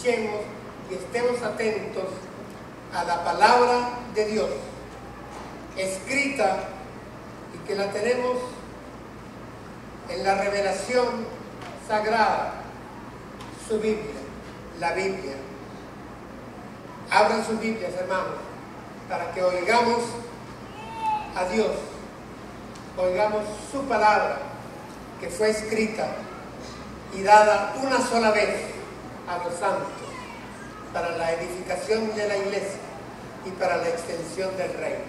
escuchemos y estemos atentos a la palabra de Dios, escrita y que la tenemos en la revelación sagrada, su Biblia, la Biblia. Abran sus Biblias, hermanos, para que oigamos a Dios, oigamos su palabra que fue escrita y dada una sola vez a los santos para la edificación de la iglesia y para la extensión del reino.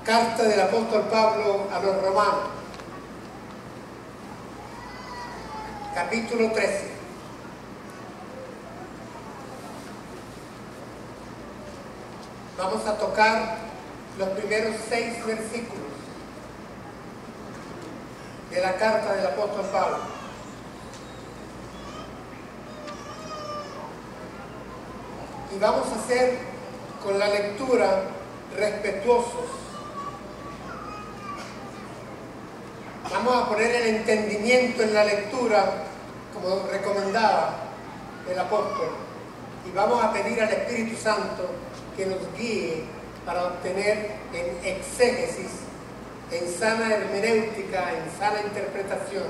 Carta del apóstol Pablo a los romanos, capítulo 13. Vamos a tocar los primeros 6 versículos de la carta del apóstol Pablo. Y vamos a hacer con la lectura respetuosos. Vamos a poner el entendimiento en la lectura, como recomendaba el apóstol, y vamos a pedir al Espíritu Santo que nos guíe para obtener en exégesis, en sana hermenéutica, en sana interpretación,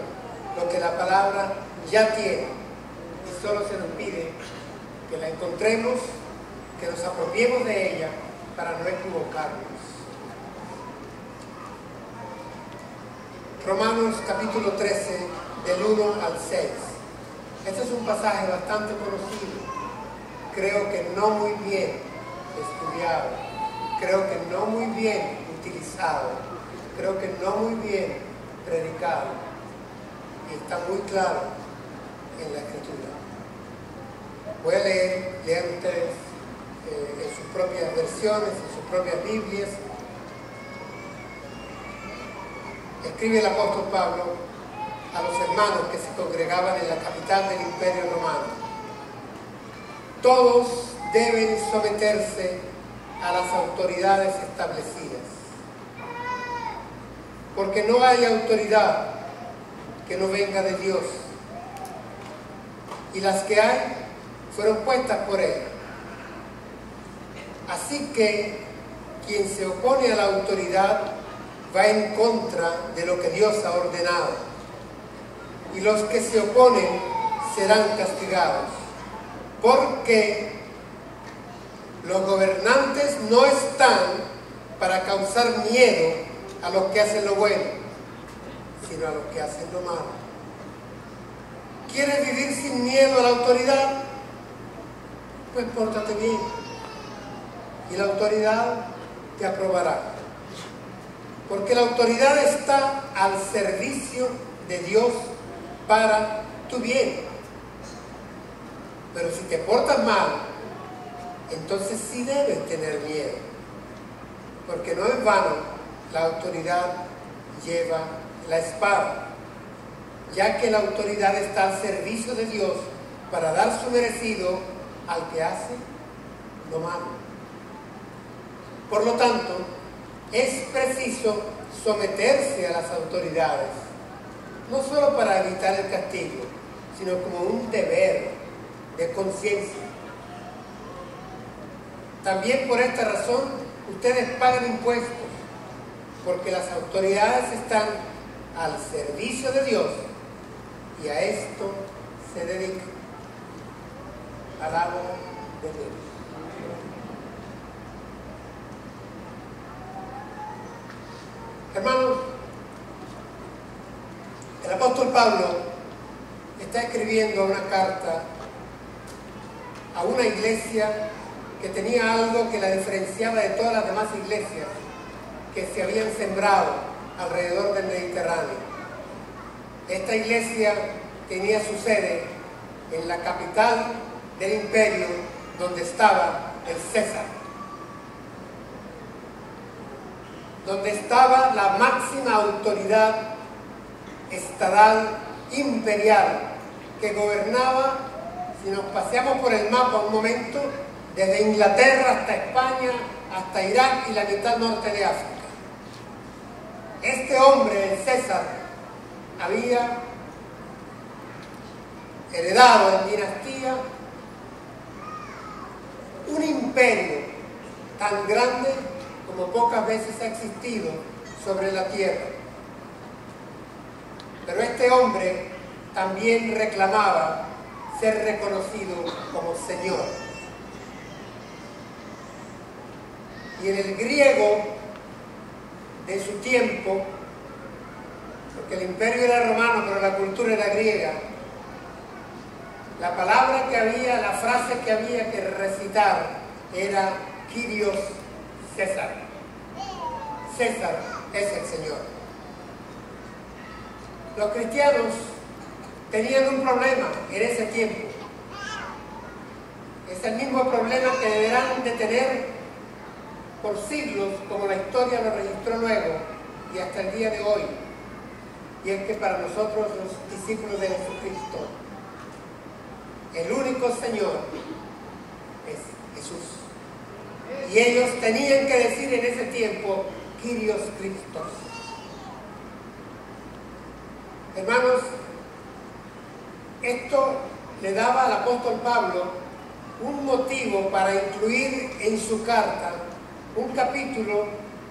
lo que la palabra ya tiene. Y solo se nos pide que la encontremos, que nos apropiemos de ella para no equivocarnos. Romanos capítulo 13, del 1 al 6. Este es un pasaje bastante conocido, creo que no muy bien estudiado, creo que no muy bien utilizado, creo que no muy bien predicado, y está muy claro en la Escritura. Voy a lean ustedes en sus propias versiones, en sus propias Biblias. Escribe el apóstol Pablo a los hermanos que se congregaban en la capital del Imperio Romano. Todos deben someterse a las autoridades establecidas, porque no hay autoridad que no venga de Dios, y las que hay fueron puestas por Él. Así que quien se opone a la autoridad va en contra de lo que Dios ha ordenado, y los que se oponen serán castigados, porque los gobernantes no están para causar miedo a los que hacen lo bueno, sino a los que hacen lo malo. ¿Quieres vivir sin miedo a la autoridad? Pues pórtate bien, y la autoridad te aprobará. Porque la autoridad está al servicio de Dios para tu bien. Pero si te portas mal, entonces sí debes tener miedo. Porque no en vano la autoridad lleva la espada, ya que la autoridad está al servicio de Dios para dar su merecido al que hace lo malo. Por lo tanto, es preciso someterse a las autoridades, no solo para evitar el castigo, sino como un deber de conciencia. También por esta razón, ustedes pagan impuestos, porque las autoridades están al servicio de Dios y a esto se dedican. Palabra de Dios. Hermanos, el apóstol Pablo está escribiendo una carta a una iglesia que tenía algo que la diferenciaba de todas las demás iglesias que se habían sembrado alrededor del Mediterráneo. Esta iglesia tenía su sede en la capital del imperio, donde estaba el César, donde estaba la máxima autoridad estatal imperial que gobernaba, si nos paseamos por el mapa un momento, desde Inglaterra hasta España, hasta Irak y la mitad norte de África. Este hombre, el César, había heredado en dinastía, un imperio tan grande como pocas veces ha existido sobre la tierra. Pero este hombre también reclamaba ser reconocido como Señor. Y en el griego de su tiempo, porque el imperio era romano, pero la cultura era griega, la palabra que había, la frase que había que recitar era Kyrios César. César es el Señor. Los cristianos tenían un problema en ese tiempo. Es el mismo problema que deberán de tener por siglos, como la historia lo registró luego y hasta el día de hoy. Y es que para nosotros, los discípulos de Jesucristo, el único Señor es Jesús. Y ellos tenían que decir en ese tiempo, Kyrios Christos. Hermanos, esto le daba al apóstol Pablo un motivo para incluir en su carta un capítulo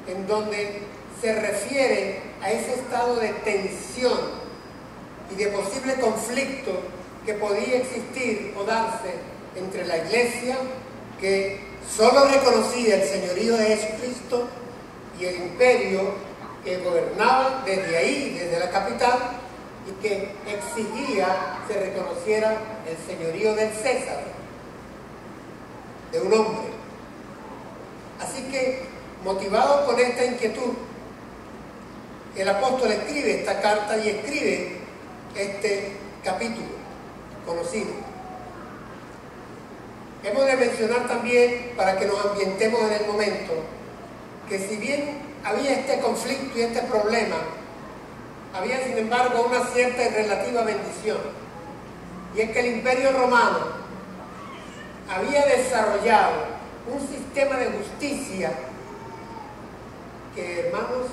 en donde se refiere a ese estado de tensión y de posible conflicto que podía existir o darse entre la iglesia, que solo reconocía el señorío de Jesucristo, y el imperio que gobernaba desde ahí, desde la capital, y que exigía se reconociera el señorío del César, de un hombre. Así que, motivado con esta inquietud, el apóstol escribe esta carta y escribe este capítulo conocido. Hemos de mencionar también, para que nos ambientemos en el momento, que si bien había este conflicto y este problema, había sin embargo una cierta y relativa bendición. Y es que el Imperio Romano había desarrollado un sistema de justicia que, hermanos,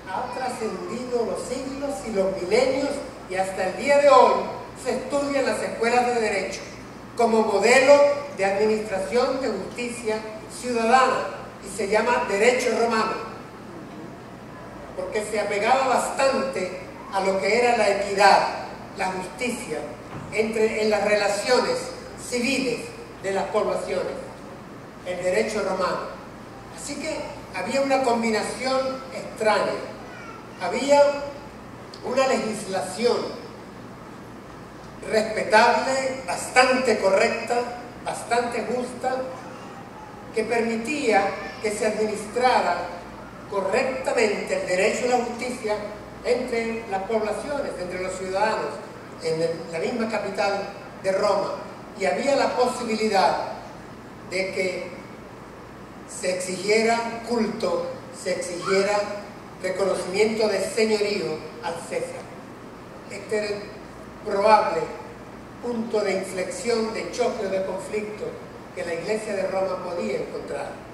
ha trascendido los siglos y los milenios, y hasta el día de hoy se estudia en las escuelas de derecho como modelo de administración de justicia ciudadana, y se llama derecho romano, porque se apegaba bastante a lo que era la equidad, la justicia en las relaciones civiles de las poblaciones, el derecho romano. Así que había una combinación extraña, había una legislación respetable, bastante correcta, bastante justa, que permitía que se administrara correctamente el derecho y la justicia entre las poblaciones, entre los ciudadanos, en la misma capital de Roma. Y había la posibilidad de que se exigiera culto, se exigiera reconocimiento de señorío al César. Este era el probable punto de inflexión, de choque o de conflicto que la Iglesia de Roma podía encontrar.